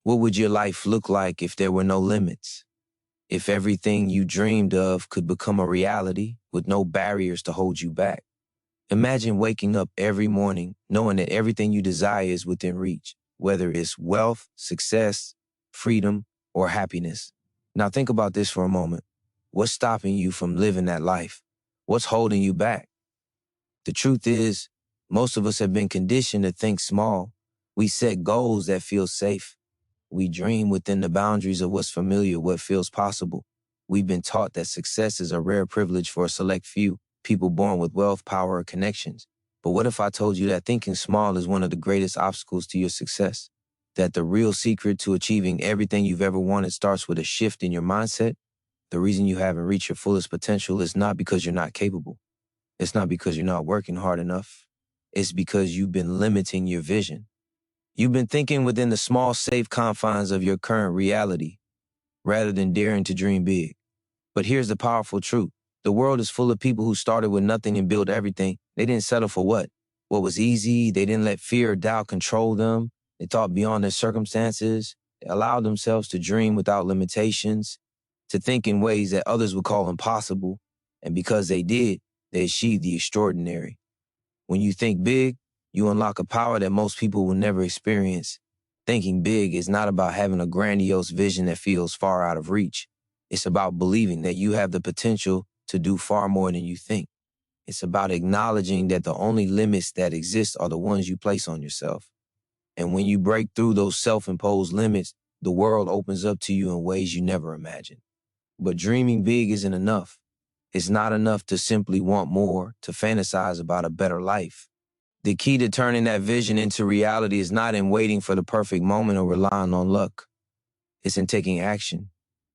What would your life look like if there were no limits? If everything you dreamed of could become a reality with no barriers to hold you back? Imagine waking up every morning knowing that everything you desire is within reach, whether it's wealth, success, freedom, or happiness. Now think about this for a moment. What's stopping you from living that life? What's holding you back? The truth is, most of us have been conditioned to think small. We set goals that feel safe. We dream within the boundaries of what's familiar, what feels possible. We've been taught that success is a rare privilege for a select few, people born with wealth, power, or connections. But what if I told you that thinking small is one of the greatest obstacles to your success? That the real secret to achieving everything you've ever wanted starts with a shift in your mindset? The reason you haven't reached your fullest potential is not because you're not capable. It's not because you're not working hard enough. It's because you've been limiting your vision. You've been thinking within the small, safe confines of your current reality, rather than daring to dream big. But here's the powerful truth. The world is full of people who started with nothing and built everything. They didn't settle for what? What was easy. They didn't let fear or doubt control them. They thought beyond their circumstances. They allowed themselves to dream without limitations, to think in ways that others would call impossible. And because they did, they achieved the extraordinary. When you think big, you unlock a power that most people will never experience. Thinking big is not about having a grandiose vision that feels far out of reach. It's about believing that you have the potential to do far more than you think. It's about acknowledging that the only limits that exist are the ones you place on yourself. And when you break through those self-imposed limits, the world opens up to you in ways you never imagined. But dreaming big isn't enough. It's not enough to simply want more, to fantasize about a better life. The key to turning that vision into reality is not in waiting for the perfect moment or relying on luck. It's in taking action.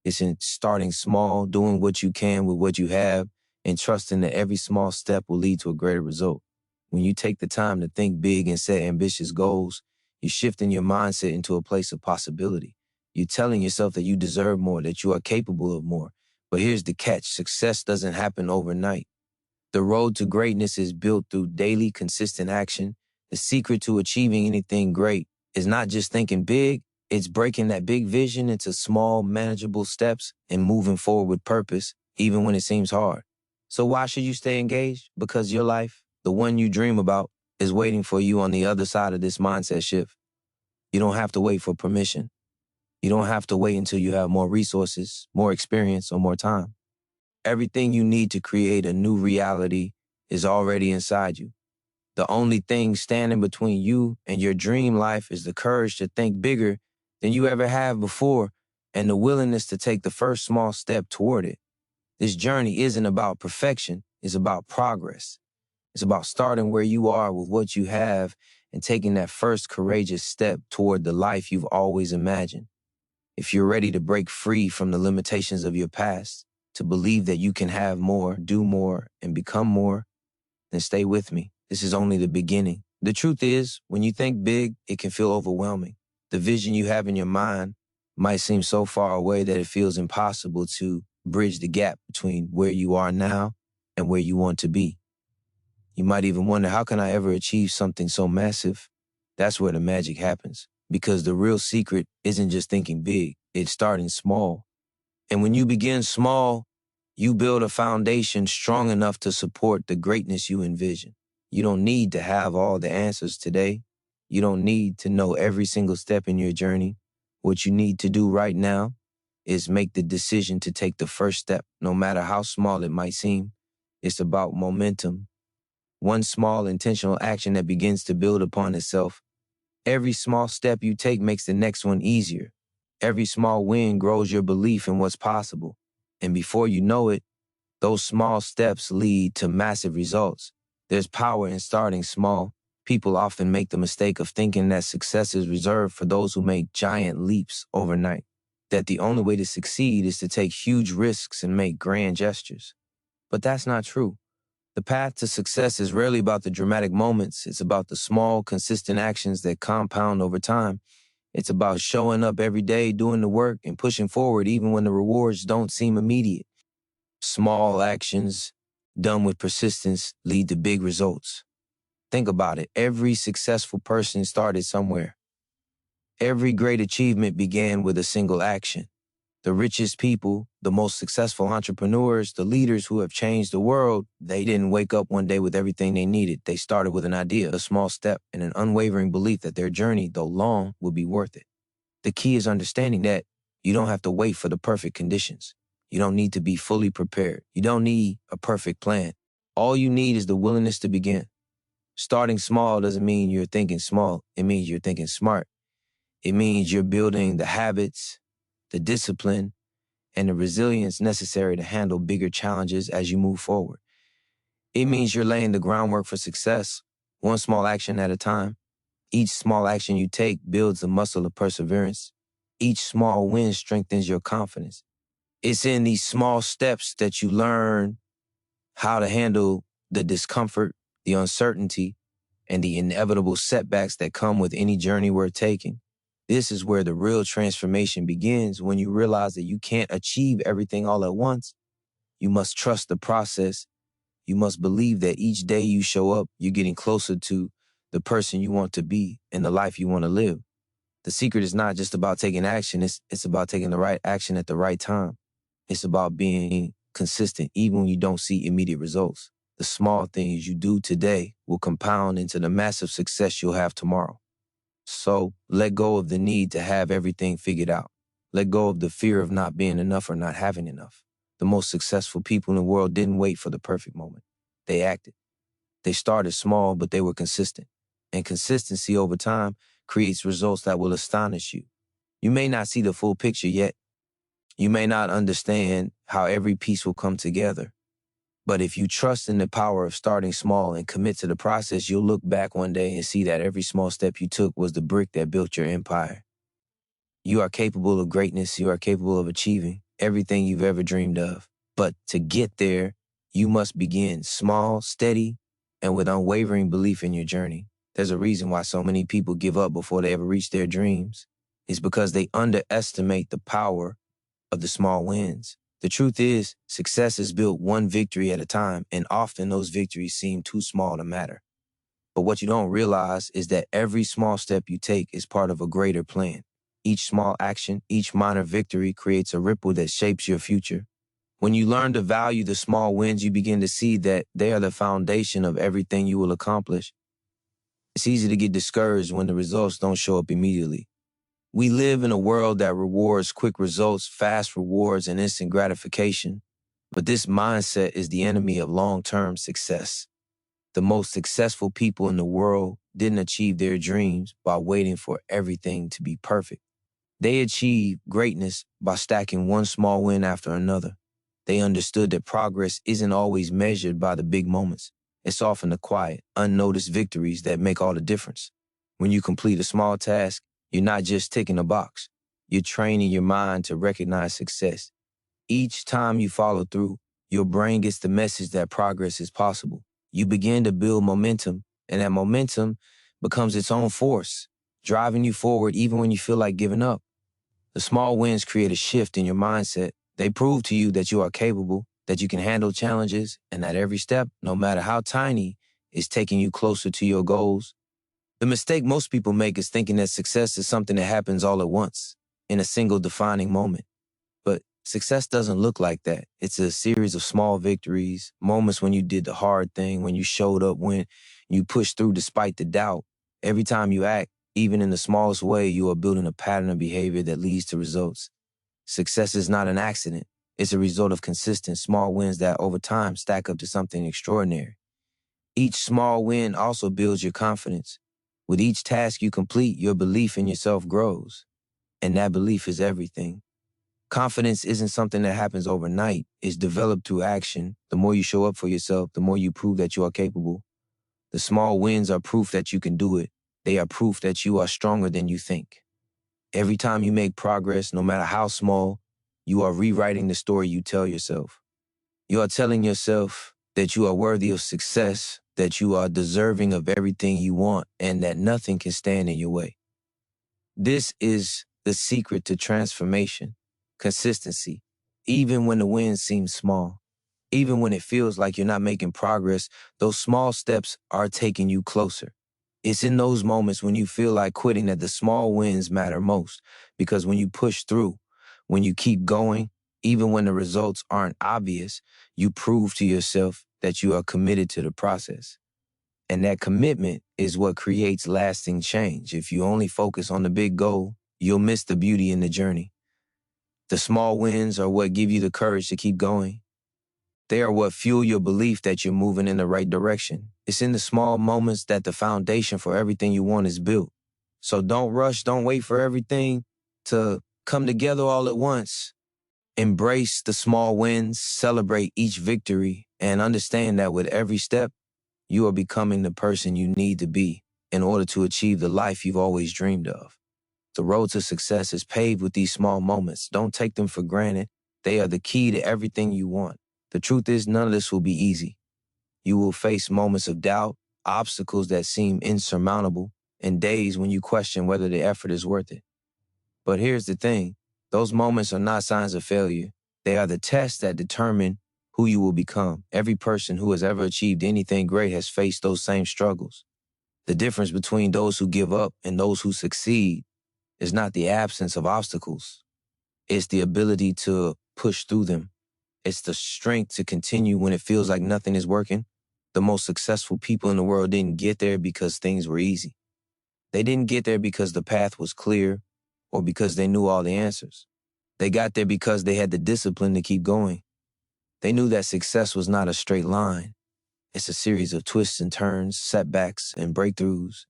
It's in starting small, doing what you can with what you have, and trusting that every small step will lead to a greater result. When you take the time to think big and set ambitious goals, you're shifting your mindset into a place of possibility. You're telling yourself that you deserve more, that you are capable of more. But here's the catch. Success doesn't happen overnight. The road to greatness is built through daily, consistent action. The secret to achieving anything great is not just thinking big, it's breaking that big vision into small, manageable steps and moving forward with purpose, even when it seems hard. So why should you stay engaged? Because your life, the one you dream about, is waiting for you on the other side of this mindset shift. You don't have to wait for permission. You don't have to wait until you have more resources, more experience, or more time. Everything you need to create a new reality is already inside you. The only thing standing between you and your dream life is the courage to think bigger than you ever have before and the willingness to take the first small step toward it. This journey isn't about perfection, it's about progress. It's about starting where you are with what you have and taking that first courageous step toward the life you've always imagined. If you're ready to break free from the limitations of your past, to believe that you can have more, do more, and become more, then stay with me. This is only the beginning. The truth is, when you think big, it can feel overwhelming. The vision you have in your mind might seem so far away that it feels impossible to bridge the gap between where you are now and where you want to be. You might even wonder, how can I ever achieve something so massive? That's where the magic happens. Because the real secret isn't just thinking big, it's starting small. And when you begin small, you build a foundation strong enough to support the greatness you envision. You don't need to have all the answers today. You don't need to know every single step in your journey. What you need to do right now is make the decision to take the first step, no matter how small it might seem. It's about momentum. One small intentional action that begins to build upon itself. Every small step you take makes the next one easier. Every small win grows your belief in what's possible. And before you know it, those small steps lead to massive results. There's power in starting small. People often make the mistake of thinking that success is reserved for those who make giant leaps overnight. That the only way to succeed is to take huge risks and make grand gestures. But that's not true. The path to success is rarely about the dramatic moments. It's about the small, consistent actions that compound over time. It's about showing up every day, doing the work, and pushing forward even when the rewards don't seem immediate. Small actions done with persistence lead to big results. Think about it. Every successful person started somewhere. Every great achievement began with a single action. The richest people, the most successful entrepreneurs, the leaders who have changed the world, they didn't wake up one day with everything they needed. They started with an idea, a small step, and an unwavering belief that their journey, though long, would be worth it. The key is understanding that you don't have to wait for the perfect conditions. You don't need to be fully prepared. You don't need a perfect plan. All you need is the willingness to begin. Starting small doesn't mean you're thinking small. It means you're thinking smart. It means you're building the habits, the discipline, and the resilience necessary to handle bigger challenges as you move forward. It means you're laying the groundwork for success, one small action at a time. Each small action you take builds the muscle of perseverance. Each small win strengthens your confidence. It's in these small steps that you learn how to handle the discomfort, the uncertainty, and the inevitable setbacks that come with any journey worth taking. This is where the real transformation begins, when you realize that you can't achieve everything all at once. You must trust the process. You must believe that each day you show up, you're getting closer to the person you want to be and the life you want to live. The secret is not just about taking action. It's about taking the right action at the right time. It's about being consistent even when you don't see immediate results. The small things you do today will compound into the massive success you'll have tomorrow. So let go of the need to have everything figured out. Let go of the fear of not being enough or not having enough. The most successful people in the world didn't wait for the perfect moment. They acted. They started small, but they were consistent. And consistency over time creates results that will astonish you. You may not see the full picture yet. You may not understand how every piece will come together. But if you trust in the power of starting small and commit to the process, you'll look back one day and see that every small step you took was the brick that built your empire. You are capable of greatness. You are capable of achieving everything you've ever dreamed of. But to get there, you must begin small, steady, and with unwavering belief in your journey. There's a reason why so many people give up before they ever reach their dreams. It's because they underestimate the power of the small wins. The truth is, success is built one victory at a time, and often those victories seem too small to matter. But what you don't realize is that every small step you take is part of a greater plan. Each small action, each minor victory creates a ripple that shapes your future. When you learn to value the small wins, you begin to see that they are the foundation of everything you will accomplish. It's easy to get discouraged when the results don't show up immediately. We live in a world that rewards quick results, fast rewards, and instant gratification. But this mindset is the enemy of long-term success. The most successful people in the world didn't achieve their dreams by waiting for everything to be perfect. They achieved greatness by stacking one small win after another. They understood that progress isn't always measured by the big moments. It's often the quiet, unnoticed victories that make all the difference. When you complete a small task, you're not just ticking a box. You're training your mind to recognize success. Each time you follow through, your brain gets the message that progress is possible. You begin to build momentum, and that momentum becomes its own force, driving you forward even when you feel like giving up. The small wins create a shift in your mindset. They prove to you that you are capable, that you can handle challenges, and that every step, no matter how tiny, is taking you closer to your goals. The mistake most people make is thinking that success is something that happens all at once, in a single defining moment. But success doesn't look like that. It's a series of small victories, moments when you did the hard thing, when you showed up, when you pushed through despite the doubt. Every time you act, even in the smallest way, you are building a pattern of behavior that leads to results. Success is not an accident. It's a result of consistent small wins that over time stack up to something extraordinary. Each small win also builds your confidence. With each task you complete, your belief in yourself grows. And that belief is everything. Confidence isn't something that happens overnight. It's developed through action. The more you show up for yourself, the more you prove that you are capable. The small wins are proof that you can do it. They are proof that you are stronger than you think. Every time you make progress, no matter how small, you are rewriting the story you tell yourself. You are telling yourself that you are worthy of success, that you are deserving of everything you want, and that nothing can stand in your way. This is the secret to transformation, consistency. Even when the wins seem small, even when it feels like you're not making progress, those small steps are taking you closer. It's in those moments when you feel like quitting that the small wins matter most. Because when you push through, when you keep going, even when the results aren't obvious, you prove to yourself that you are committed to the process. And that commitment is what creates lasting change. If you only focus on the big goal, you'll miss the beauty in the journey. The small wins are what give you the courage to keep going. They are what fuel your belief that you're moving in the right direction. It's in the small moments that the foundation for everything you want is built. So don't rush, don't wait for everything to come together all at once. Embrace the small wins, celebrate each victory, and understand that with every step, you are becoming the person you need to be in order to achieve the life you've always dreamed of. The road to success is paved with these small moments. Don't take them for granted. They are the key to everything you want. The truth is, none of this will be easy. You will face moments of doubt, obstacles that seem insurmountable, and days when you question whether the effort is worth it. But here's the thing. Those moments are not signs of failure. They are the tests that determine who you will become. Every person who has ever achieved anything great has faced those same struggles. The difference between those who give up and those who succeed is not the absence of obstacles. It's the ability to push through them. It's the strength to continue when it feels like nothing is working. The most successful people in the world didn't get there because things were easy. They didn't get there because the path was clear or because they knew all the answers. They got there because they had the discipline to keep going. They knew that success was not a straight line. It's a series of twists and turns, setbacks, and breakthroughs.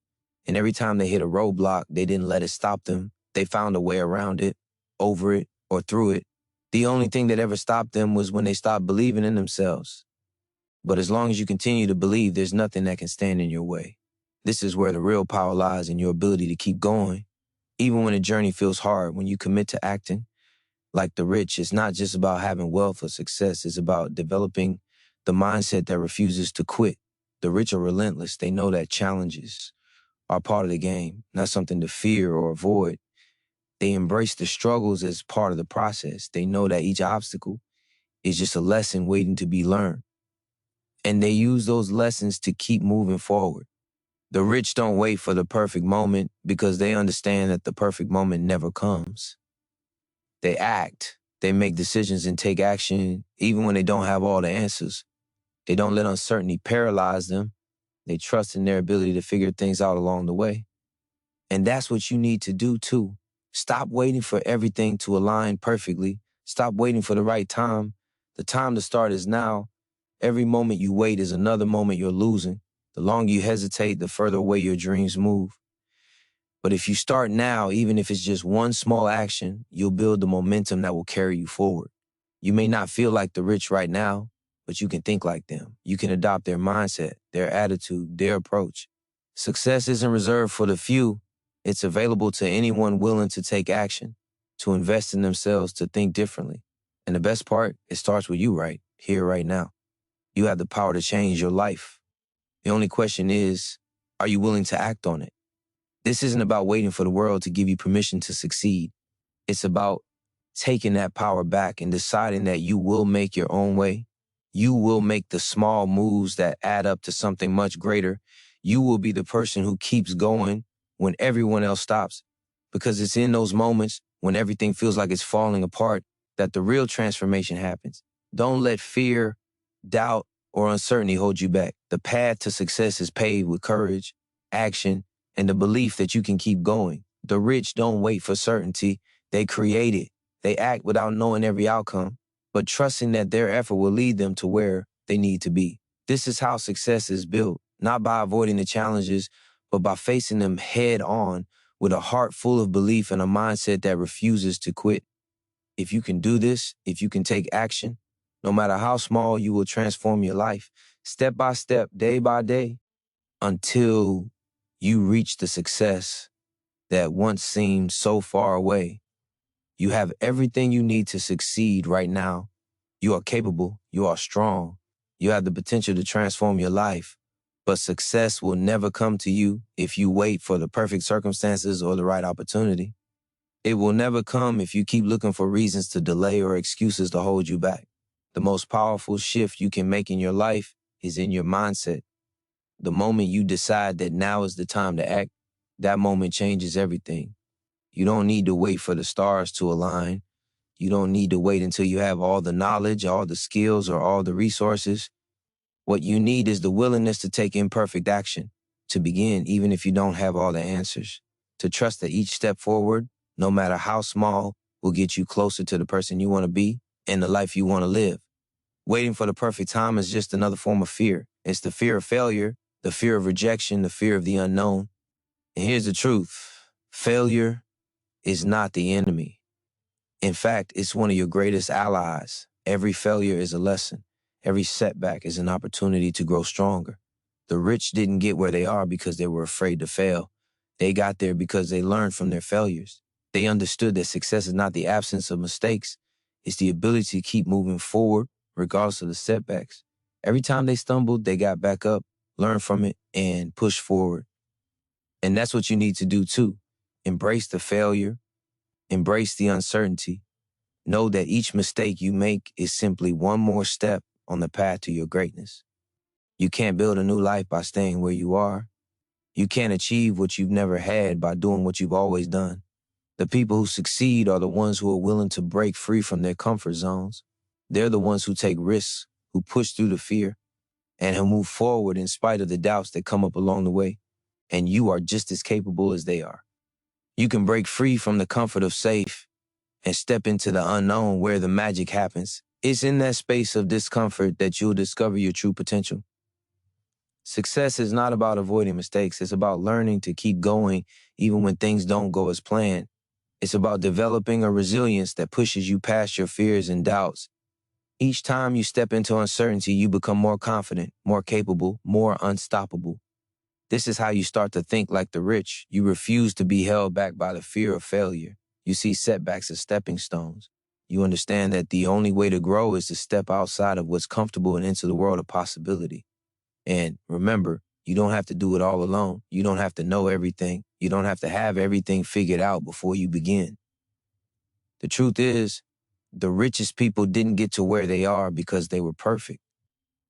And every time they hit a roadblock, they didn't let it stop them. They found a way around it, over it, or through it. The only thing that ever stopped them was when they stopped believing in themselves. But as long as you continue to believe, there's nothing that can stand in your way. This is where the real power lies, in your ability to keep going. Even when the journey feels hard, when you commit to acting, like the rich, it's not just about having wealth or success. It's about developing the mindset that refuses to quit. The rich are relentless. They know that challenges are part of the game, not something to fear or avoid. They embrace the struggles as part of the process. They know that each obstacle is just a lesson waiting to be learned. And they use those lessons to keep moving forward. The rich don't wait for the perfect moment because they understand that the perfect moment never comes. They act, they make decisions and take action even when they don't have all the answers. They don't let uncertainty paralyze them. They trust in their ability to figure things out along the way. And that's what you need to do too. Stop waiting for everything to align perfectly. Stop waiting for the right time. The time to start is now. Every moment you wait is another moment you're losing. The longer you hesitate, the further away your dreams move. But if you start now, even if it's just one small action, you'll build the momentum that will carry you forward. You may not feel like the rich right now, but you can think like them. You can adopt their mindset, their attitude, their approach. Success isn't reserved for the few. It's available to anyone willing to take action, to invest in themselves, to think differently. And the best part, it starts with you right here, right now. You have the power to change your life. The only question is, are you willing to act on it? This isn't about waiting for the world to give you permission to succeed. It's about taking that power back and deciding that you will make your own way. You will make the small moves that add up to something much greater. You will be the person who keeps going when everyone else stops. Because it's in those moments when everything feels like it's falling apart that the real transformation happens. Don't let fear, doubt, or uncertainty hold you back. The path to success is paved with courage, action, and the belief that you can keep going. The rich don't wait for certainty. They create it. They act without knowing every outcome, but trusting that their effort will lead them to where they need to be. This is how success is built, not by avoiding the challenges, but by facing them head on with a heart full of belief and a mindset that refuses to quit. If you can do this, if you can take action, no matter how small, you will transform your life, step by step, day by day, until you reach the success that once seemed so far away. You have everything you need to succeed right now. You are capable. You are strong. You have the potential to transform your life. But success will never come to you if you wait for the perfect circumstances or the right opportunity. It will never come if you keep looking for reasons to delay or excuses to hold you back. The most powerful shift you can make in your life is in your mindset. The moment you decide that now is the time to act, that moment changes everything. You don't need to wait for the stars to align. You don't need to wait until you have all the knowledge, all the skills, or all the resources. What you need is the willingness to take imperfect action, to begin even if you don't have all the answers, to trust that each step forward, no matter how small, will get you closer to the person you want to be and the life you want to live. Waiting for the perfect time is just another form of fear. It's the fear of failure, the fear of rejection, the fear of the unknown. And here's the truth. Failure is not the enemy. In fact, it's one of your greatest allies. Every failure is a lesson. Every setback is an opportunity to grow stronger. The rich didn't get where they are because they were afraid to fail. They got there because they learned from their failures. They understood that success is not the absence of mistakes. It's the ability to keep moving forward regardless of the setbacks. Every time they stumbled, they got back up, learned from it, and pushed forward. And that's what you need to do too. Embrace the failure, embrace the uncertainty. Know that each mistake you make is simply one more step on the path to your greatness. You can't build a new life by staying where you are. You can't achieve what you've never had by doing what you've always done. The people who succeed are the ones who are willing to break free from their comfort zones. They're the ones who take risks, who push through the fear, and who move forward in spite of the doubts that come up along the way. And you are just as capable as they are. You can break free from the comfort of safe and step into the unknown where the magic happens. It's in that space of discomfort that you'll discover your true potential. Success is not about avoiding mistakes. It's about learning to keep going even when things don't go as planned. It's about developing a resilience that pushes you past your fears and doubts. Each time you step into uncertainty, you become more confident, more capable, more unstoppable. This is how you start to think like the rich. You refuse to be held back by the fear of failure. You see setbacks as stepping stones. You understand that the only way to grow is to step outside of what's comfortable and into the world of possibility. And remember, you don't have to do it all alone. You don't have to know everything. You don't have to have everything figured out before you begin. The truth is, the richest people didn't get to where they are because they were perfect.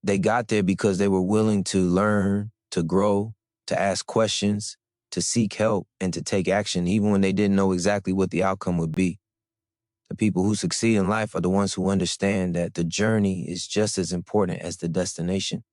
They got there because they were willing to learn, to grow, to ask questions, to seek help, and to take action even when they didn't know exactly what the outcome would be. The people who succeed in life are the ones who understand that the journey is just as important as the destination.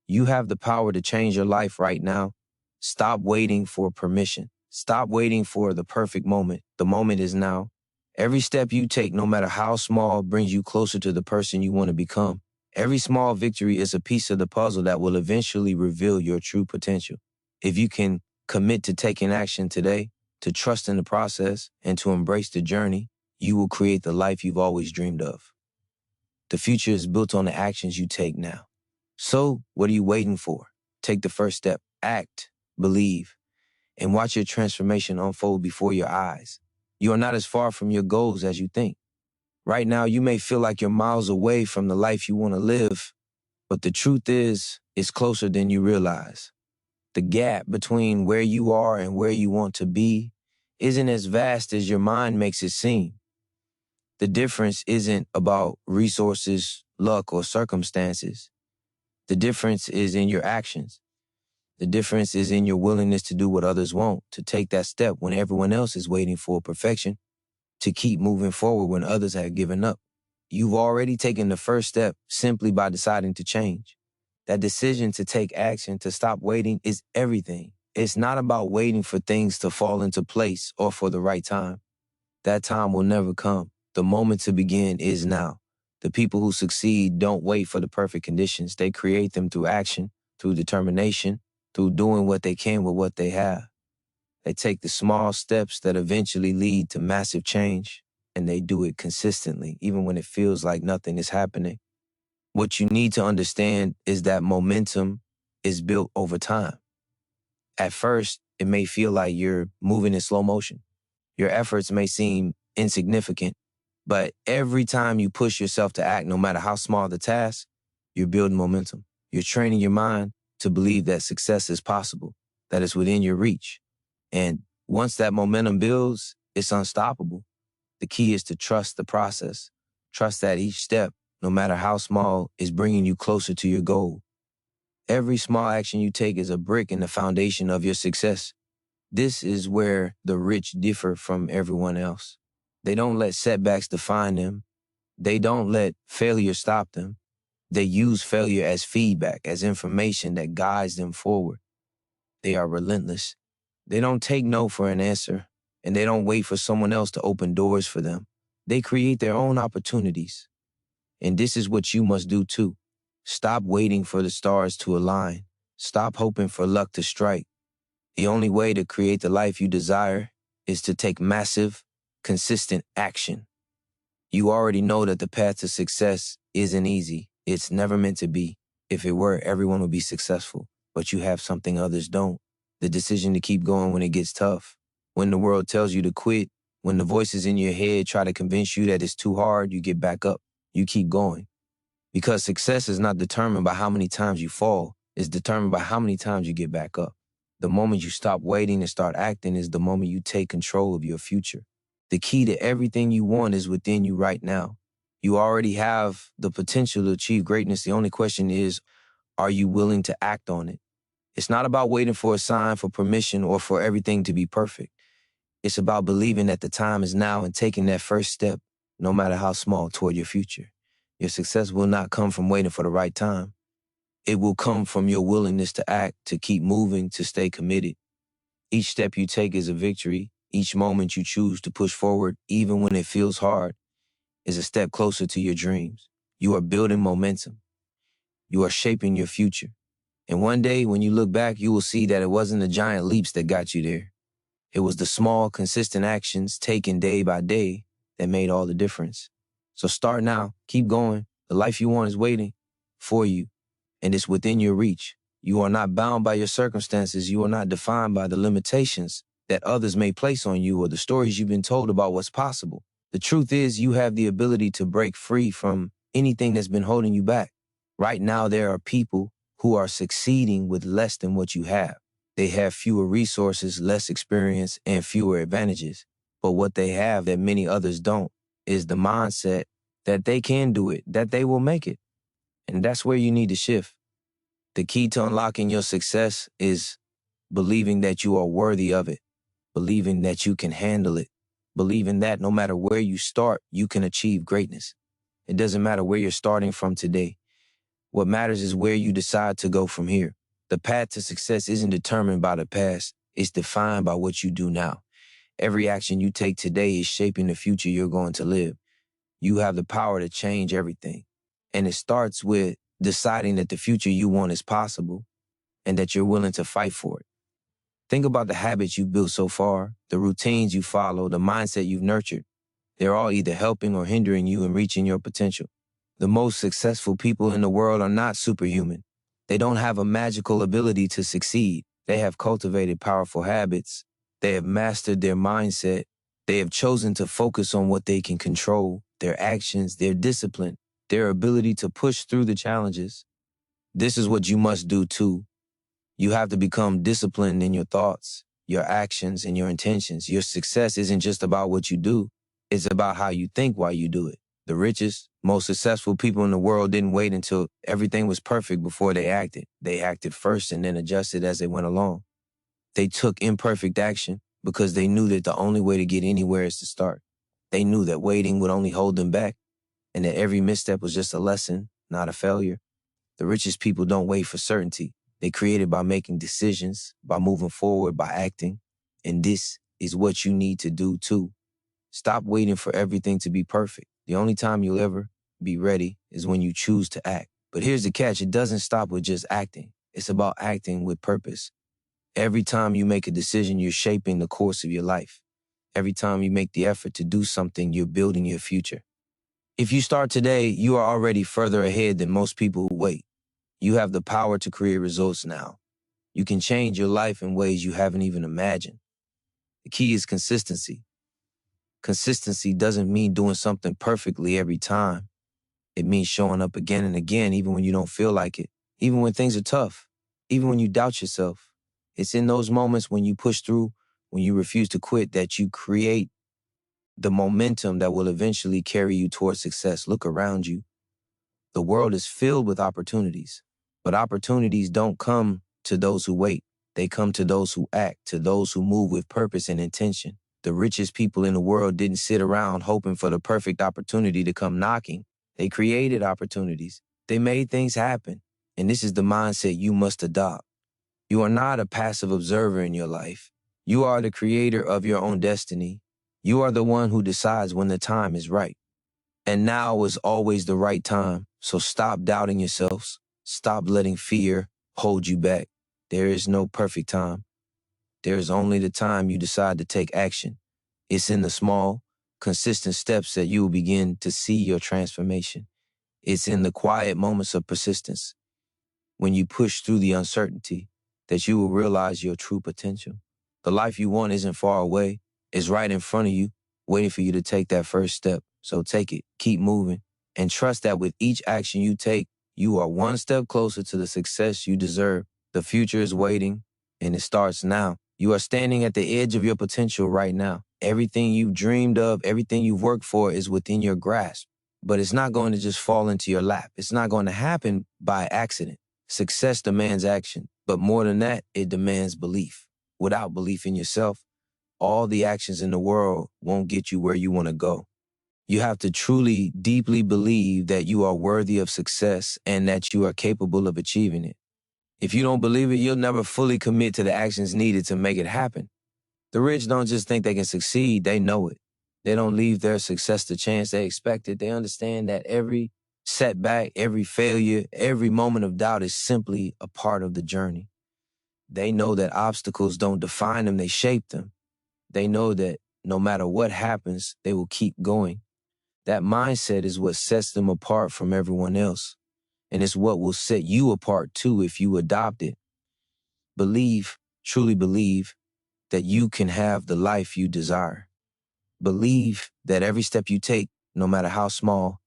You have the power to change your life right now. Stop waiting for permission. Stop waiting for the perfect moment. The moment is now. Every step you take, no matter how small, brings you closer to the person you want to become. Every small victory is a piece of the puzzle that will eventually reveal your true potential. If you can commit to taking action today, to trust in the process, and to embrace the journey, you will create the life you've always dreamed of. The future is built on the actions you take now. So, what are you waiting for? Take the first step. Act, believe, and watch your transformation unfold before your eyes. You are not as far from your goals as you think. Right now, you may feel like you're miles away from the life you want to live, but the truth is, it's closer than you realize. The gap between where you are and where you want to be isn't as vast as your mind makes it seem. The difference isn't about resources, luck, or circumstances. The difference is in your actions. The difference is in your willingness to do what others won't, to take that step when everyone else is waiting for perfection, to keep moving forward when others have given up. You've already taken the first step simply by deciding to change. That decision to take action, to stop waiting, is everything. It's not about waiting for things to fall into place or for the right time. That time will never come. The moment to begin is now. The people who succeed don't wait for the perfect conditions. They create them through action, through determination, through doing what they can with what they have. They take the small steps that eventually lead to massive change, and they do it consistently, even when it feels like nothing is happening. What you need to understand is that momentum is built over time. At first, it may feel like you're moving in slow motion. Your efforts may seem insignificant, but every time you push yourself to act, no matter how small the task, you're building momentum. You're training your mind to believe that success is possible, that it's within your reach. And once that momentum builds, it's unstoppable. The key is to trust the process. Trust that each step, no matter how small, is bringing you closer to your goal. Every small action you take is a brick in the foundation of your success. This is where the rich differ from everyone else. They don't let setbacks define them. They don't let failure stop them. They use failure as feedback, as information that guides them forward. They are relentless. They don't take no for an answer, and they don't wait for someone else to open doors for them. They create their own opportunities. And this is what you must do too. Stop waiting for the stars to align. Stop hoping for luck to strike. The only way to create the life you desire is to take massive, consistent action. You already know that the path to success isn't easy. It's never meant to be. If it were, everyone would be successful. But you have something others don't. The decision to keep going when it gets tough. When the world tells you to quit. When the voices in your head try to convince you that it's too hard, you get back up. You keep going. Because success is not determined by how many times you fall. It's determined by how many times you get back up. The moment you stop waiting and start acting is the moment you take control of your future. The key to everything you want is within you right now. You already have the potential to achieve greatness. The only question is, are you willing to act on it? It's not about waiting for a sign, for permission, or for everything to be perfect. It's about believing that the time is now and taking that first step, no matter how small, toward your future. Your success will not come from waiting for the right time. It will come from your willingness to act, to keep moving, to stay committed. Each step you take is a victory. Each moment you choose to push forward, even when it feels hard, is a step closer to your dreams. You are building momentum. You are shaping your future. And one day, when you look back, you will see that it wasn't the giant leaps that got you there. It was the small, consistent actions taken day by day that made all the difference. So start now. Keep going. The life you want is waiting for you, and it's within your reach. You are not bound by your circumstances. You are not defined by the limitations that others may place on you or the stories you've been told about what's possible. The truth is, you have the ability to break free from anything that's been holding you back. Right now, there are people who are succeeding with less than what you have. They have fewer resources, less experience, and fewer advantages. But what they have that many others don't is the mindset that they can do it, that they will make it. And that's where you need to shift. The key to unlocking your success is believing that you are worthy of it, believing that you can handle it, believing that no matter where you start, you can achieve greatness. It doesn't matter where you're starting from today. What matters is where you decide to go from here. The path to success isn't determined by the past. It's defined by what you do now. Every action you take today is shaping the future you're going to live. You have the power to change everything. And it starts with deciding that the future you want is possible and that you're willing to fight for it. Think about the habits you've built so far, the routines you follow, the mindset you've nurtured. They're all either helping or hindering you in reaching your potential. The most successful people in the world are not superhuman. They don't have a magical ability to succeed. They have cultivated powerful habits. They have mastered their mindset. They have chosen to focus on what they can control, their actions, their discipline, their ability to push through the challenges. This is what you must do too. You have to become disciplined in your thoughts, your actions, and your intentions. Your success isn't just about what you do. It's about how you think while you do it. The richest, most successful people in the world didn't wait until everything was perfect before they acted. They acted first and then adjusted as they went along. They took imperfect action because they knew that the only way to get anywhere is to start. They knew that waiting would only hold them back and that every misstep was just a lesson, not a failure. The richest people don't wait for certainty. They create it by making decisions, by moving forward, by acting. And this is what you need to do too. Stop waiting for everything to be perfect. The only time you'll ever be ready is when you choose to act. But here's the catch. It doesn't stop with just acting. It's about acting with purpose. Every time you make a decision, you're shaping the course of your life. Every time you make the effort to do something, you're building your future. If you start today, you are already further ahead than most people who wait. You have the power to create results now. You can change your life in ways you haven't even imagined. The key is consistency. Consistency doesn't mean doing something perfectly every time. It means showing up again and again, even when you don't feel like it, even when things are tough, even when you doubt yourself. It's in those moments when you push through, when you refuse to quit, that you create the momentum that will eventually carry you towards success. Look around you. The world is filled with opportunities, But opportunities don't come to those who wait. They come to those who act, to those who move with purpose and intention. The richest people in the world didn't sit around hoping for the perfect opportunity to come knocking. They created opportunities. They made things happen. And this is the mindset you must adopt. You are not a passive observer in your life. You are the creator of your own destiny. You are the one who decides when the time is right. And now is always the right time. So stop doubting yourselves. Stop letting fear hold you back. There is no perfect time. There is only the time you decide to take action. It's in the small, consistent steps that you will begin to see your transformation. It's in the quiet moments of persistence, when you push through the uncertainty, that you will realize your true potential. The life you want isn't far away. It's right in front of you, waiting for you to take that first step. So take it, keep moving, and trust that with each action you take, you are one step closer to the success you deserve. The future is waiting, and it starts now. You are standing at the edge of your potential right now. Everything you've dreamed of, everything you've worked for is within your grasp. But it's not going to just fall into your lap. It's not going to happen by accident. Success demands action, but more than that, it demands belief. Without belief in yourself, all the actions in the world won't get you where you want to go. You have to truly, deeply believe that you are worthy of success and that you are capable of achieving it. If you don't believe it, you'll never fully commit to the actions needed to make it happen. The rich don't just think they can succeed, they know it. They don't leave their success to chance, they expect it. They understand that every setback, every failure, every moment of doubt is simply a part of the journey. They know that obstacles don't define them, they shape them. They know that no matter what happens, they will keep going. That mindset is what sets them apart from everyone else. And it's what will set you apart too if you adopt it. Believe, truly believe, that you can have the life you desire. Believe that every step you take, no matter how small,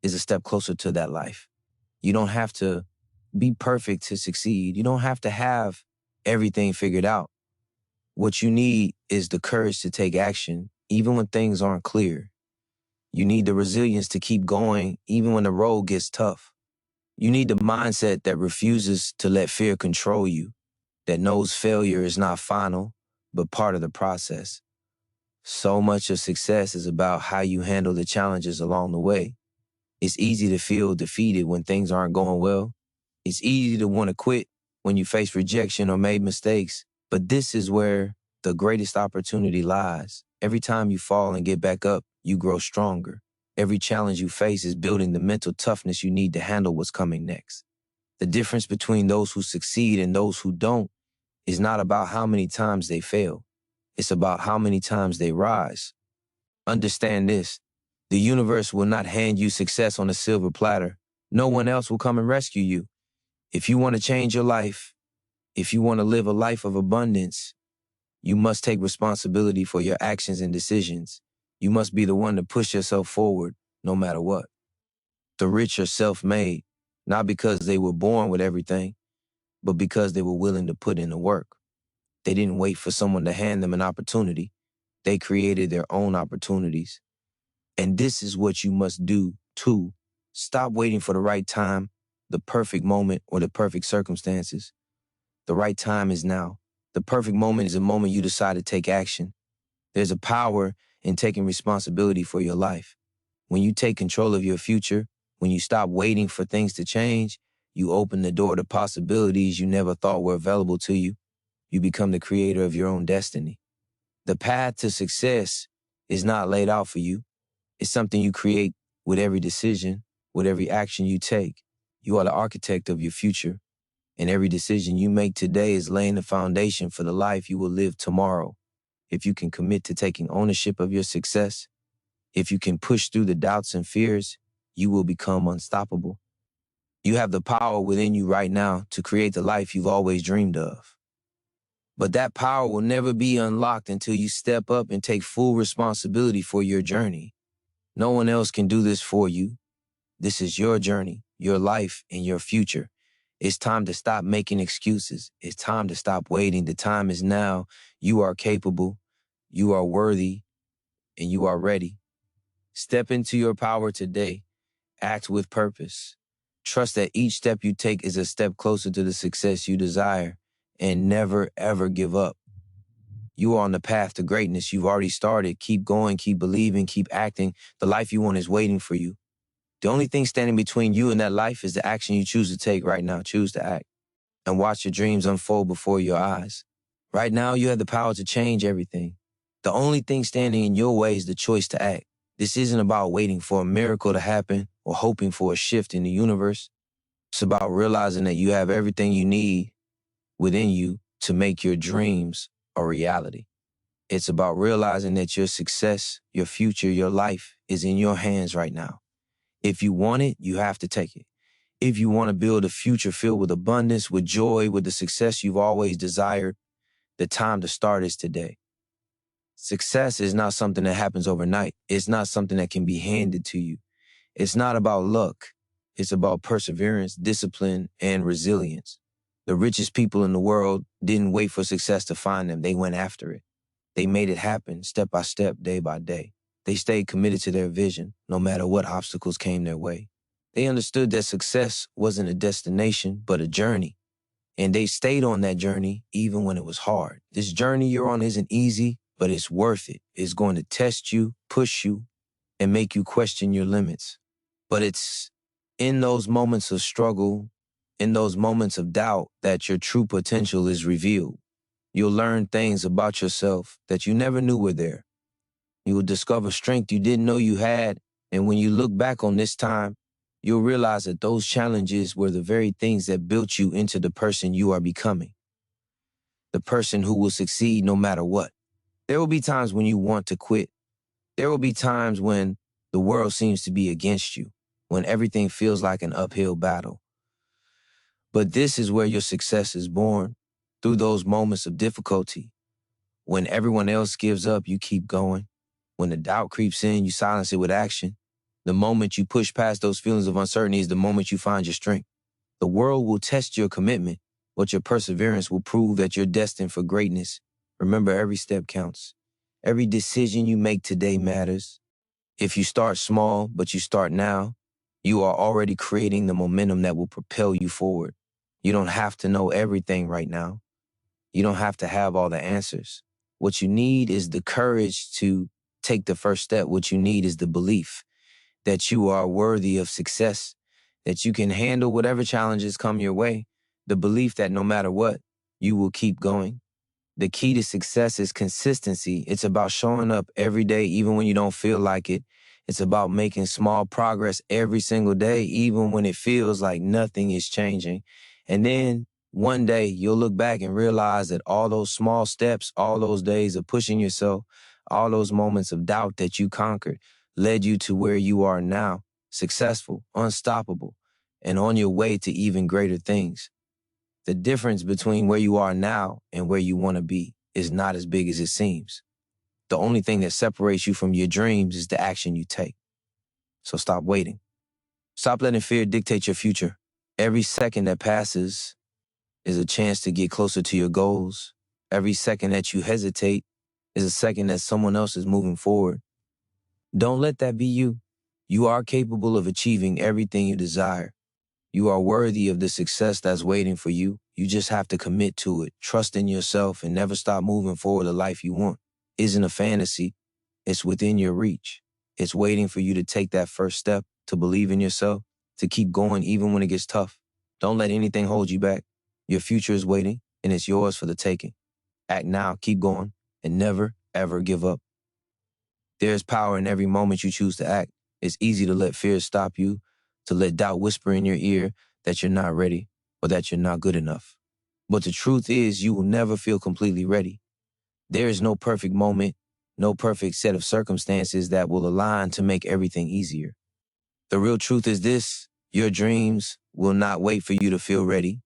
is a step closer to that life. You don't have to be perfect to succeed. You don't have to have everything figured out. What you need is the courage to take action, even when things aren't clear. You need the resilience to keep going, even when the road gets tough. You need the mindset that refuses to let fear control you, that knows failure is not final, but part of the process. So much of success is about how you handle the challenges along the way. It's easy to feel defeated when things aren't going well. It's easy to want to quit when you face rejection or made mistakes. But this is where the greatest opportunity lies. Every time you fall and get back up, you grow stronger. Every challenge you face is building the mental toughness you need to handle what's coming next. The difference between those who succeed and those who don't is not about how many times they fail. It's about how many times they rise. Understand this. The universe will not hand you success on a silver platter. No one else will come and rescue you. If you want to change your life, if you want to live a life of abundance, you must take responsibility for your actions and decisions. You must be the one to push yourself forward, no matter what. The rich are self-made, not because they were born with everything, but because they were willing to put in the work. They didn't wait for someone to hand them an opportunity. They created their own opportunities. And this is what you must do too. Stop waiting for the right time, the perfect moment, or the perfect circumstances. The right time is now. The perfect moment is the moment you decide to take action. There's a power in taking responsibility for your life. When you take control of your future, when you stop waiting for things to change, you open the door to possibilities you never thought were available to you. You become the creator of your own destiny. The path to success is not laid out for you. It's something you create with every decision, with every action you take. You are the architect of your future, and every decision you make today is laying the foundation for the life you will live tomorrow. If you can commit to taking ownership of your success, if you can push through the doubts and fears, you will become unstoppable. You have the power within you right now to create the life you've always dreamed of. But that power will never be unlocked until you step up and take full responsibility for your journey. No one else can do this for you. This is your journey, your life, and your future. It's time to stop making excuses. It's time to stop waiting. The time is now. You are capable, you are worthy, and you are ready. Step into your power today. Act with purpose. Trust that each step you take is a step closer to the success you desire, and never, ever give up. You are on the path to greatness. You've already started. Keep going, keep believing, keep acting. The life you want is waiting for you. The only thing standing between you and that life is the action you choose to take right now. Choose to act and watch your dreams unfold before your eyes. Right now, you have the power to change everything. The only thing standing in your way is the choice to act. This isn't about waiting for a miracle to happen or hoping for a shift in the universe. It's about realizing that you have everything you need within you to make your dreams a reality. It's about realizing that your success, your future, your life is in your hands right now. If you want it, you have to take it. If you want to build a future filled with abundance, with joy, with the success you've always desired, the time to start is today. Success is not something that happens overnight. It's not something that can be handed to you. It's not about luck. It's about perseverance, discipline, and resilience. The richest people in the world didn't wait for success to find them. They went after it. They made it happen step by step, day by day. They stayed committed to their vision, no matter what obstacles came their way. They understood that success wasn't a destination, but a journey. And they stayed on that journey even when it was hard. This journey you're on isn't easy, but it's worth it. It's going to test you, push you, and make you question your limits. But it's in those moments of struggle, in those moments of doubt, that your true potential is revealed. You'll learn things about yourself that you never knew were there. You will discover strength you didn't know you had, and when you look back on this time, you'll realize that those challenges were the very things that built you into the person you are becoming. The person who will succeed no matter what. There will be times when you want to quit. There will be times when the world seems to be against you, when everything feels like an uphill battle. But this is where your success is born, through those moments of difficulty. When everyone else gives up, you keep going. When the doubt creeps in, you silence it with action. The moment you push past those feelings of uncertainty is the moment you find your strength. The world will test your commitment, but your perseverance will prove that you're destined for greatness. Remember, every step counts. Every decision you make today matters. If you start small, but you start now, you are already creating the momentum that will propel you forward. You don't have to know everything right now. You don't have to have all the answers. What you need is the courage to take the first step. What you need is the belief that you are worthy of success, that you can handle whatever challenges come your way, the belief that no matter what, you will keep going. The key to success is consistency. It's about showing up every day, even when you don't feel like it. It's about making small progress every single day, even when it feels like nothing is changing. And then one day you'll look back and realize that all those small steps, all those days of pushing yourself, all those moments of doubt that you conquered led you to where you are now, successful, unstoppable, and on your way to even greater things. The difference between where you are now and where you want to be is not as big as it seems. The only thing that separates you from your dreams is the action you take. So stop waiting. Stop letting fear dictate your future. Every second that passes is a chance to get closer to your goals. Every second that you hesitate is a second that someone else is moving forward. Don't let that be you. You are capable of achieving everything you desire. You are worthy of the success that's waiting for you. You just have to commit to it, trust in yourself, and never stop moving forward the life you want. Isn't a fantasy. It's within your reach. It's waiting for you to take that first step, to believe in yourself, to keep going even when it gets tough. Don't let anything hold you back. Your future is waiting, and it's yours for the taking. Act now, keep going, and never, ever give up. There's power in every moment you choose to act. It's easy to let fear stop you, to let doubt whisper in your ear that you're not ready or that you're not good enough. But the truth is, you will never feel completely ready. There is no perfect moment, no perfect set of circumstances that will align to make everything easier. The real truth is this: your dreams will not wait for you to feel ready.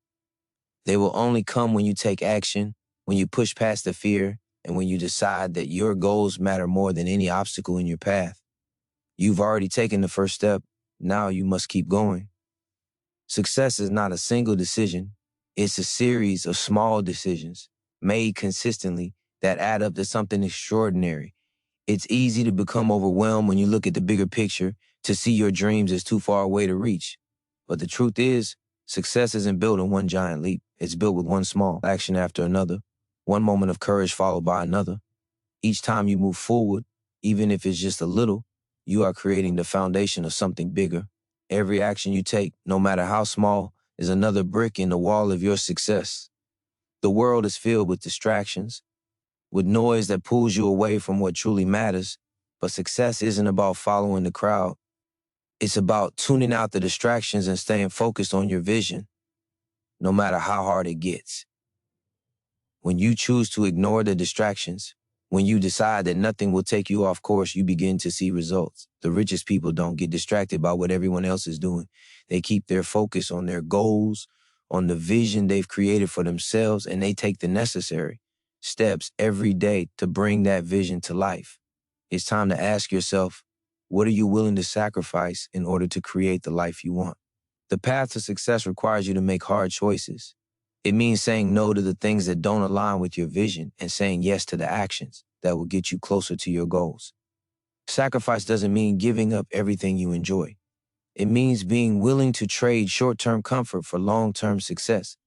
They will only come when you take action, when you push past the fear, and when you decide that your goals matter more than any obstacle in your path. You've already taken the first step. Now you must keep going. Success is not a single decision. It's a series of small decisions made consistently that add up to something extraordinary. It's easy to become overwhelmed when you look at the bigger picture, to see your dreams as too far away to reach. But the truth is, success isn't built in one giant leap. It's built with one small action after another, one moment of courage followed by another. Each time you move forward, even if it's just a little, you are creating the foundation of something bigger. Every action you take, no matter how small, is another brick in the wall of your success. The world is filled with distractions, with noise that pulls you away from what truly matters. But success isn't about following the crowd. It's about tuning out the distractions and staying focused on your vision, no matter how hard it gets. When you choose to ignore the distractions, when you decide that nothing will take you off course, you begin to see results. The richest people don't get distracted by what everyone else is doing. They keep their focus on their goals, on the vision they've created for themselves, and they take the necessary steps every day to bring that vision to life. It's time to ask yourself, what are you willing to sacrifice in order to create the life you want? The path to success requires you to make hard choices. It means saying no to the things that don't align with your vision and saying yes to the actions that will get you closer to your goals. Sacrifice doesn't mean giving up everything you enjoy. It means being willing to trade short-term comfort for long-term success.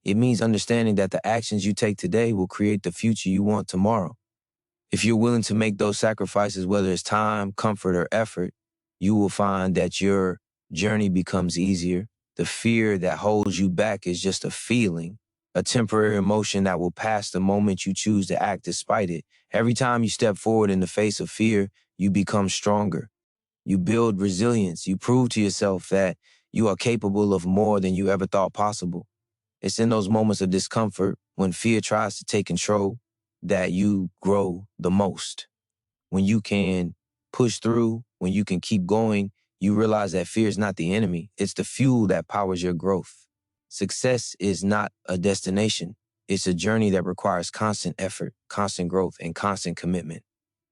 It means understanding that the actions you take today will create the future you want tomorrow. If you're willing to make those sacrifices, whether it's time, comfort, or effort, you will find that your journey becomes easier. The fear that holds you back is just a feeling, a temporary emotion that will pass the moment you choose to act despite it. Every time you step forward in the face of fear, you become stronger. You build resilience. You prove to yourself that you are capable of more than you ever thought possible. It's in those moments of discomfort, when fear tries to take control, that you grow the most. When you can push through, when you can keep going, you realize that fear is not the enemy. It's the fuel that powers your growth. Success is not a destination. It's a journey that requires constant effort, constant growth, and constant commitment.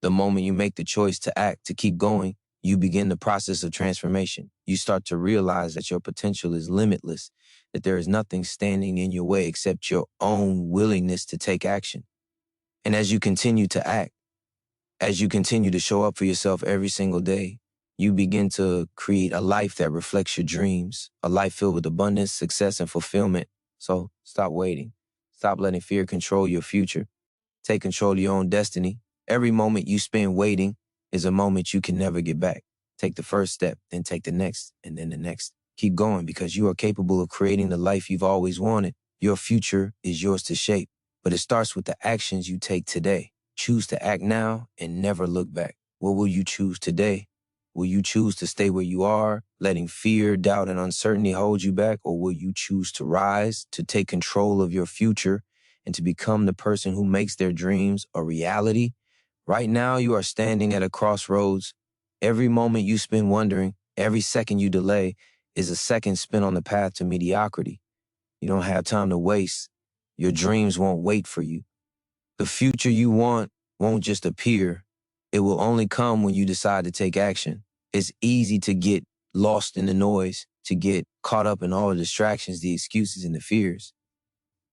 The moment you make the choice to act, to keep going, you begin the process of transformation. You start to realize that your potential is limitless, that there is nothing standing in your way except your own willingness to take action. And as you continue to act, as you continue to show up for yourself every single day, you begin to create a life that reflects your dreams, a life filled with abundance, success, and fulfillment. So stop waiting. Stop letting fear control your future. Take control of your own destiny. Every moment you spend waiting is a moment you can never get back. Take the first step, then take the next, and then the next. Keep going, because you are capable of creating the life you've always wanted. Your future is yours to shape, but it starts with the actions you take today. Choose to act now and never look back. What will you choose today? Will you choose to stay where you are, letting fear, doubt, and uncertainty hold you back? Or will you choose to rise, to take control of your future, and to become the person who makes their dreams a reality? Right now, you are standing at a crossroads. Every moment you spend wondering, every second you delay, is a second spent on the path to mediocrity. You don't have time to waste. Your dreams won't wait for you. The future you want won't just appear. It will only come when you decide to take action. It's easy to get lost in the noise, to get caught up in all the distractions, the excuses, and the fears.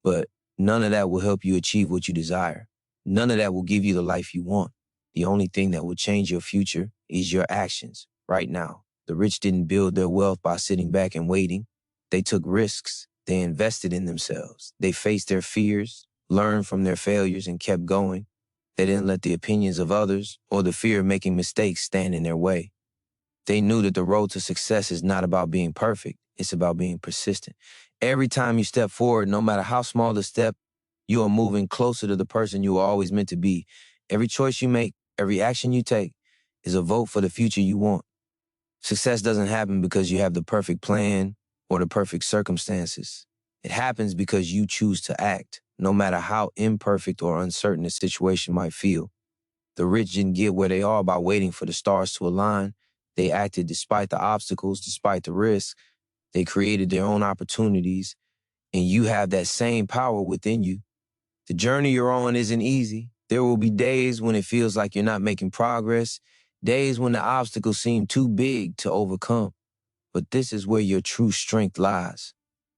But none of that will help you achieve what you desire. None of that will give you the life you want. The only thing that will change your future is your actions right now. The rich didn't build their wealth by sitting back and waiting. They took risks. They invested in themselves. They faced their fears, learned from their failures, and kept going. They didn't let the opinions of others or the fear of making mistakes stand in their way. They knew that the road to success is not about being perfect. It's about being persistent. Every time you step forward, no matter how small the step, you are moving closer to the person you were always meant to be. Every choice you make, every action you take is a vote for the future you want. Success doesn't happen because you have the perfect plan or the perfect circumstances. It happens because you choose to act, no matter how imperfect or uncertain the situation might feel. The rich didn't get where they are by waiting for the stars to align. They acted despite the obstacles, despite the risks. They created their own opportunities, and you have that same power within you. The journey you're on isn't easy. There will be days when it feels like you're not making progress, days when the obstacles seem too big to overcome. But this is where your true strength lies.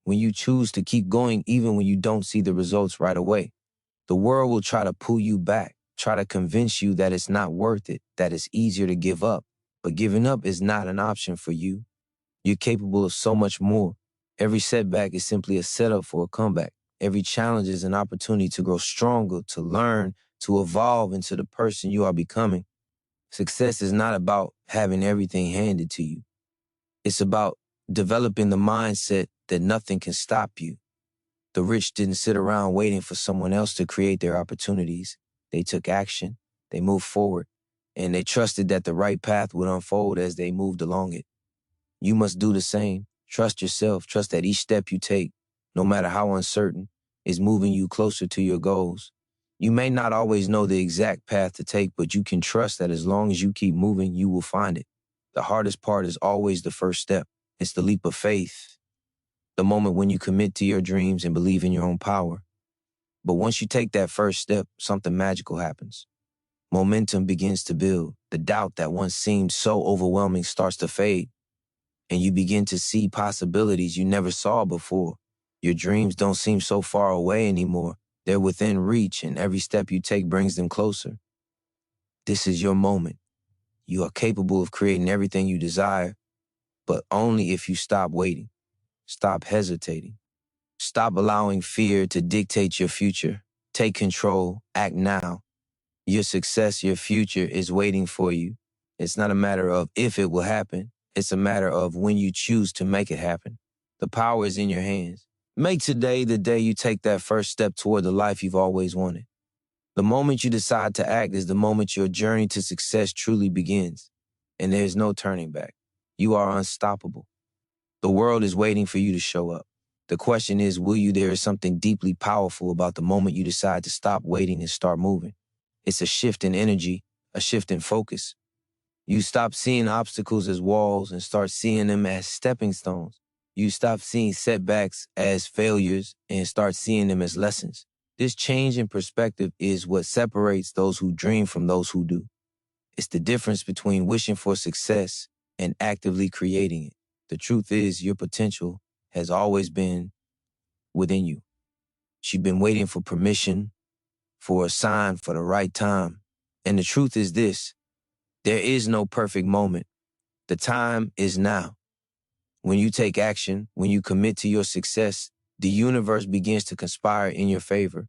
When you choose to keep going even when you don't see the results right away. The world will try to pull you back, try to convince you that it's not worth it, that it's easier to give up. But giving up is not an option for you. You're capable of so much more. Every setback is simply a setup for a comeback. Every challenge is an opportunity to grow stronger, to learn, to evolve into the person you are becoming. Success is not about having everything handed to you. It's about developing the mindset that nothing can stop you. The rich didn't sit around waiting for someone else to create their opportunities. They took action, they moved forward, and they trusted that the right path would unfold as they moved along it. You must do the same. Trust yourself. Trust that each step you take, no matter how uncertain, is moving you closer to your goals. You may not always know the exact path to take, but you can trust that as long as you keep moving, you will find it. The hardest part is always the first step. It's the leap of faith, the moment when you commit to your dreams and believe in your own power. But once you take that first step, something magical happens. Momentum begins to build. The doubt that once seemed so overwhelming starts to fade, and you begin to see possibilities you never saw before. Your dreams don't seem so far away anymore. They're within reach, and every step you take brings them closer. This is your moment. You are capable of creating everything you desire, but only if you stop waiting, stop hesitating, stop allowing fear to dictate your future. Take control, act now. Your success, your future is waiting for you. It's not a matter of if it will happen. It's a matter of when you choose to make it happen. The power is in your hands. Make today the day you take that first step toward the life you've always wanted. The moment you decide to act is the moment your journey to success truly begins, and there's no turning back. You are unstoppable. The world is waiting for you to show up. The question is, will you? There is something deeply powerful about the moment you decide to stop waiting and start moving. It's a shift in energy, a shift in focus. You stop seeing obstacles as walls and start seeing them as stepping stones. You stop seeing setbacks as failures and start seeing them as lessons. This change in perspective is what separates those who dream from those who do. It's the difference between wishing for success and actively creating it. The truth is, your potential has always been within you. You've been waiting for permission, for a sign, for the right time. And the truth is this: there is no perfect moment. The time is now. When you take action, when you commit to your success, the universe begins to conspire in your favor.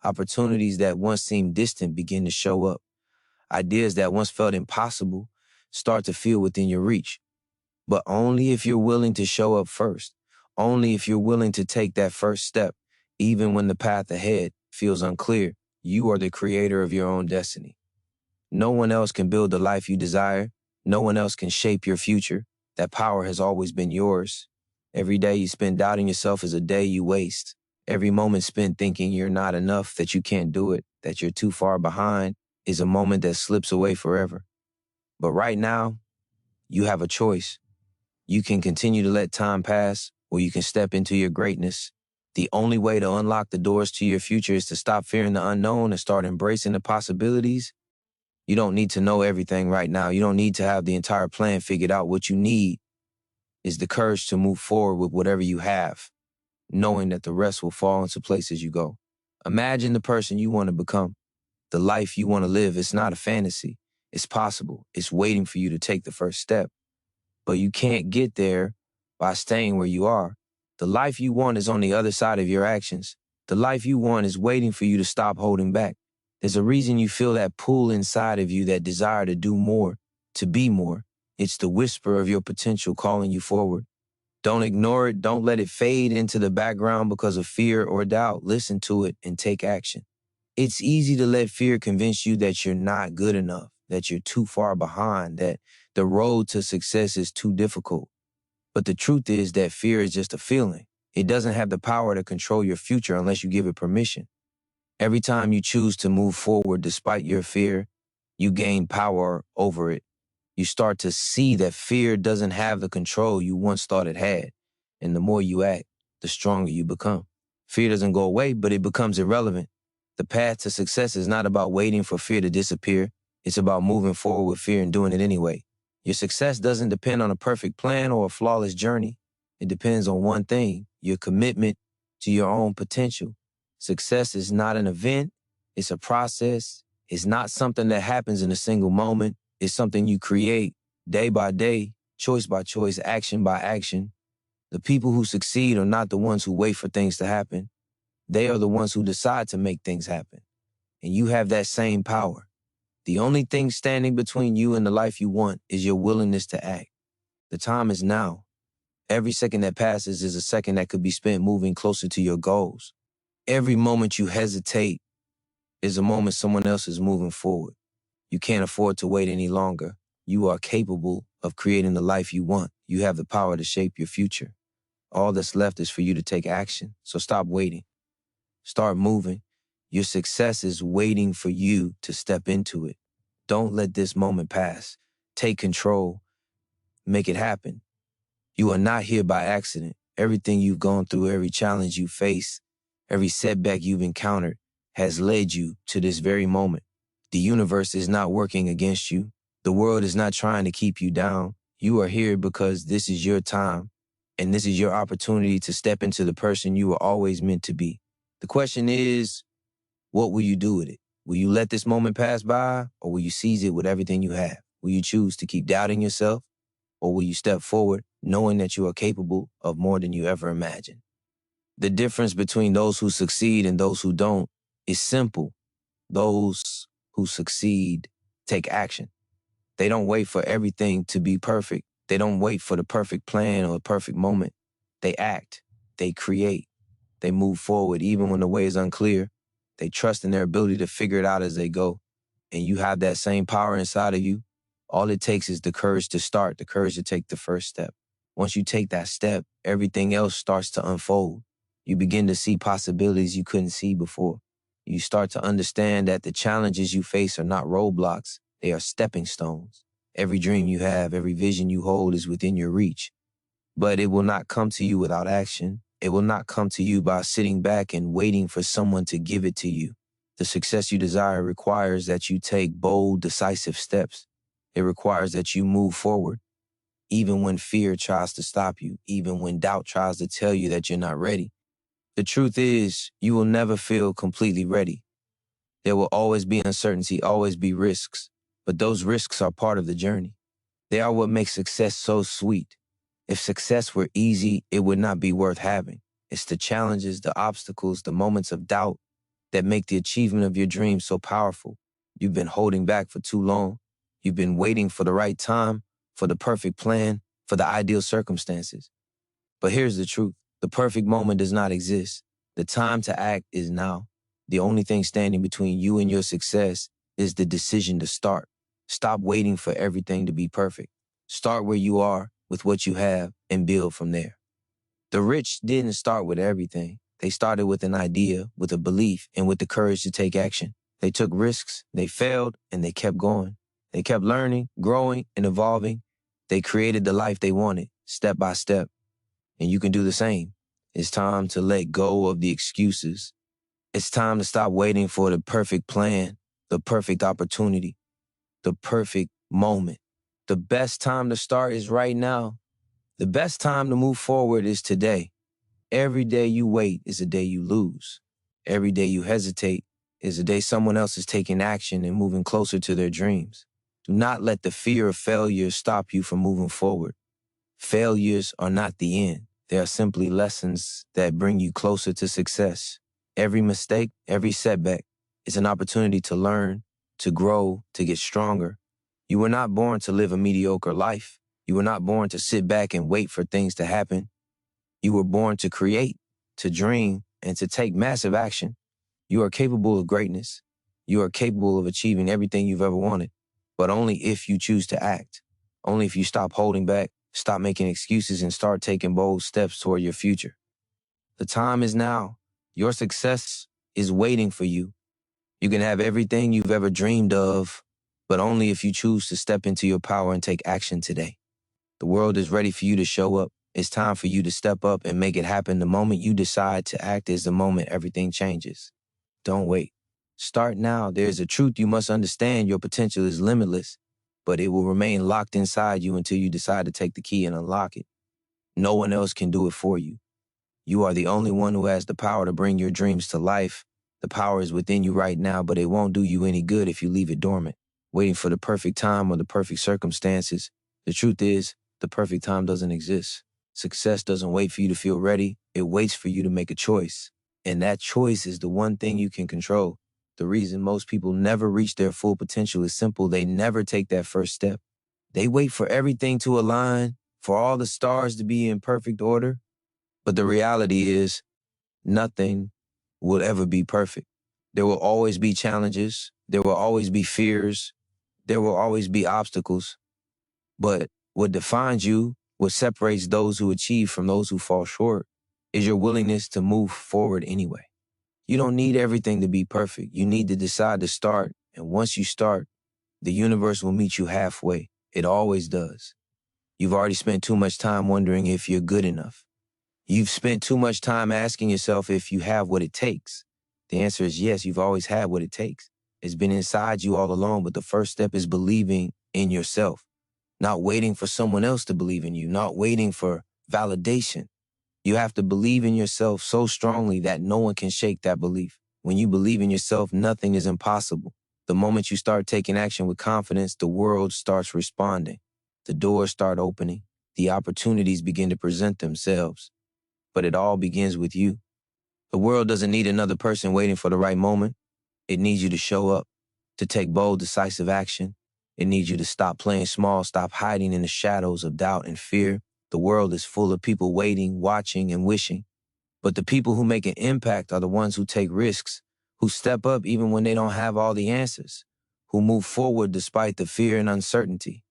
Opportunities that once seemed distant begin to show up. Ideas that once felt impossible start to feel within your reach. But only if you're willing to show up first. Only if you're willing to take that first step, even when the path ahead feels unclear. You are the creator of your own destiny. No one else can build the life you desire. No one else can shape your future. That power has always been yours. Every day you spend doubting yourself is a day you waste. Every moment spent thinking you're not enough, that you can't do it, that you're too far behind, is a moment that slips away forever. But right now, you have a choice. You can continue to let time pass, or you can step into your greatness. The only way to unlock the doors to your future is to stop fearing the unknown and start embracing the possibilities. You don't need to know everything right now. You don't need to have the entire plan figured out. What you need is the courage to move forward with whatever you have, knowing that the rest will fall into place as you go. Imagine the person you want to become, the life you want to live. It's not a fantasy. It's possible. It's waiting for you to take the first step. But you can't get there by staying where you are. The life you want is on the other side of your actions. The life you want is waiting for you to stop holding back. There's a reason you feel that pull inside of you, that desire to do more, to be more. It's the whisper of your potential calling you forward. Don't ignore it. Don't let it fade into the background because of fear or doubt. Listen to it and take action. It's easy to let fear convince you that you're not good enough, that you're too far behind, that the road to success is too difficult. But the truth is that fear is just a feeling. It doesn't have the power to control your future unless you give it permission. Every time you choose to move forward despite your fear, you gain power over it. You start to see that fear doesn't have the control you once thought it had. And the more you act, the stronger you become. Fear doesn't go away, but it becomes irrelevant. The path to success is not about waiting for fear to disappear. It's about moving forward with fear and doing it anyway. Your success doesn't depend on a perfect plan or a flawless journey. It depends on one thing: your commitment to your own potential. Success is not an event. It's a process. It's not something that happens in a single moment. It's something you create day by day, choice by choice, action by action. The people who succeed are not the ones who wait for things to happen. They are the ones who decide to make things happen. And you have that same power. The only thing standing between you and the life you want is your willingness to act. The time is now. Every second that passes is a second that could be spent moving closer to your goals. Every moment you hesitate is a moment someone else is moving forward. You can't afford to wait any longer. You are capable of creating the life you want. You have the power to shape your future. All that's left is for you to take action. So stop waiting. Start moving. Your success is waiting for you to step into it. Don't let this moment pass. Take control. Make it happen. You are not here by accident. Everything you've gone through, every challenge you face, every setback you've encountered has led you to this very moment. The universe is not working against you. The world is not trying to keep you down. You are here because this is your time, and this is your opportunity to step into the person you were always meant to be. The question is, what will you do with it? Will you let this moment pass by, or will you seize it with everything you have? Will you choose to keep doubting yourself, or will you step forward knowing that you are capable of more than you ever imagined? The difference between those who succeed and those who don't is simple. Those who succeed take action. They don't wait for everything to be perfect. They don't wait for the perfect plan or the perfect moment. They act. They create. They move forward even when the way is unclear. They trust in their ability to figure it out as they go. And you have that same power inside of you. All it takes is the courage to start, the courage to take the first step. Once you take that step, everything else starts to unfold. You begin to see possibilities you couldn't see before. You start to understand that the challenges you face are not roadblocks, they are stepping stones. Every dream you have, every vision you hold is within your reach. But it will not come to you without action. It will not come to you by sitting back and waiting for someone to give it to you. The success you desire requires that you take bold, decisive steps. It requires that you move forward, even when fear tries to stop you, even when doubt tries to tell you that you're not ready. The truth is, you will never feel completely ready. There will always be uncertainty, always be risks, but those risks are part of the journey. They are what makes success so sweet. If success were easy, it would not be worth having. It's the challenges, the obstacles, the moments of doubt that make the achievement of your dreams so powerful. You've been holding back for too long. You've been waiting for the right time, for the perfect plan, for the ideal circumstances. But here's the truth. The perfect moment does not exist. The time to act is now. The only thing standing between you and your success is the decision to start. Stop waiting for everything to be perfect. Start where you are with what you have and build from there. The rich didn't start with everything. They started with an idea, with a belief, and with the courage to take action. They took risks, they failed, and they kept going. They kept learning, growing, and evolving. They created the life they wanted, step by step. And you can do the same. It's time to let go of the excuses. It's time to stop waiting for the perfect plan, the perfect opportunity, the perfect moment. The best time to start is right now. The best time to move forward is today. Every day you wait is a day you lose. Every day you hesitate is a day someone else is taking action and moving closer to their dreams. Do not let the fear of failure stop you from moving forward. Failures are not the end. They are simply lessons that bring you closer to success. Every mistake, every setback is an opportunity to learn, to grow, to get stronger. You were not born to live a mediocre life. You were not born to sit back and wait for things to happen. You were born to create, to dream, and to take massive action. You are capable of greatness. You are capable of achieving everything you've ever wanted, but only if you choose to act. Only if you stop holding back, stop making excuses, and start taking bold steps toward your future. The time is now. Your success is waiting for you. You can have everything you've ever dreamed of, but only if you choose to step into your power and take action today. The world is ready for you to show up. It's time for you to step up and make it happen. The moment you decide to act is the moment everything changes. Don't wait. Start now. There's a truth you must understand. Your potential is limitless, but it will remain locked inside you until you decide to take the key and unlock it. No one else can do it for you. You are the only one who has the power to bring your dreams to life. The power is within you right now, but it won't do you any good if you leave it dormant, waiting for the perfect time or the perfect circumstances. The truth is, The perfect time doesn't exist. Success doesn't wait for you to feel ready. It waits for you to make a choice. And that choice is the one thing you can control. The reason most people never reach their full potential is simple. They never take that first step. They wait for everything to align, for all the stars to be in perfect order. But the reality is, nothing will ever be perfect. There will always be challenges. There will always be fears. There will always be obstacles. But what defines you, what separates those who achieve from those who fall short, is your willingness to move forward anyway. You don't need everything to be perfect. You need to decide to start. And once you start, the universe will meet you halfway. It always does. You've already spent too much time wondering if you're good enough. You've spent too much time asking yourself if you have what it takes. The answer is yes, you've always had what it takes. It's been inside you all along, but the first step is believing in yourself, not waiting for someone else to believe in you, not waiting for validation. You have to believe in yourself so strongly that no one can shake that belief. When you believe in yourself, nothing is impossible. The moment you start taking action with confidence, the world starts responding. The doors start opening. The opportunities begin to present themselves. But it all begins with you. The world doesn't need another person waiting for the right moment. It needs you to show up, to take bold, decisive action. It needs you to stop playing small, stop hiding in the shadows of doubt and fear. The world is full of people waiting, watching, and wishing. But the people who make an impact are the ones who take risks, who step up even when they don't have all the answers, who move forward despite the fear and uncertainty.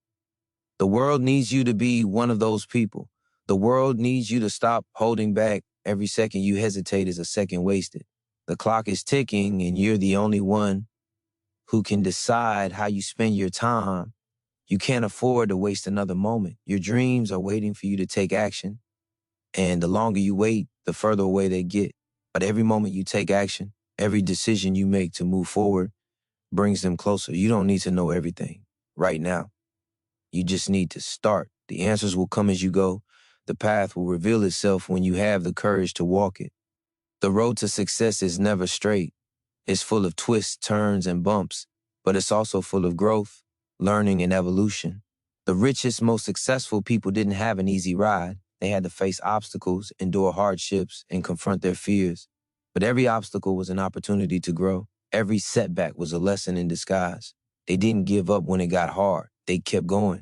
The world needs you to be one of those people. The world needs you to stop holding back. Every second you hesitate is a second wasted. The clock is ticking and you're the only one who can decide how you spend your time. You can't afford to waste another moment. Your dreams are waiting for you to take action. And the longer you wait, the further away they get. But every moment you take action, every decision you make to move forward brings them closer. You don't need to know everything right now. You just need to start. The answers will come as you go. The path will reveal itself when you have the courage to walk it. The road to success is never straight. It's full of twists, turns, and bumps, but it's also full of growth, learning, and evolution. The richest, most successful people didn't have an easy ride. They had to face obstacles, endure hardships, and confront their fears. But every obstacle was an opportunity to grow. Every setback was a lesson in disguise. They didn't give up when it got hard. They kept going.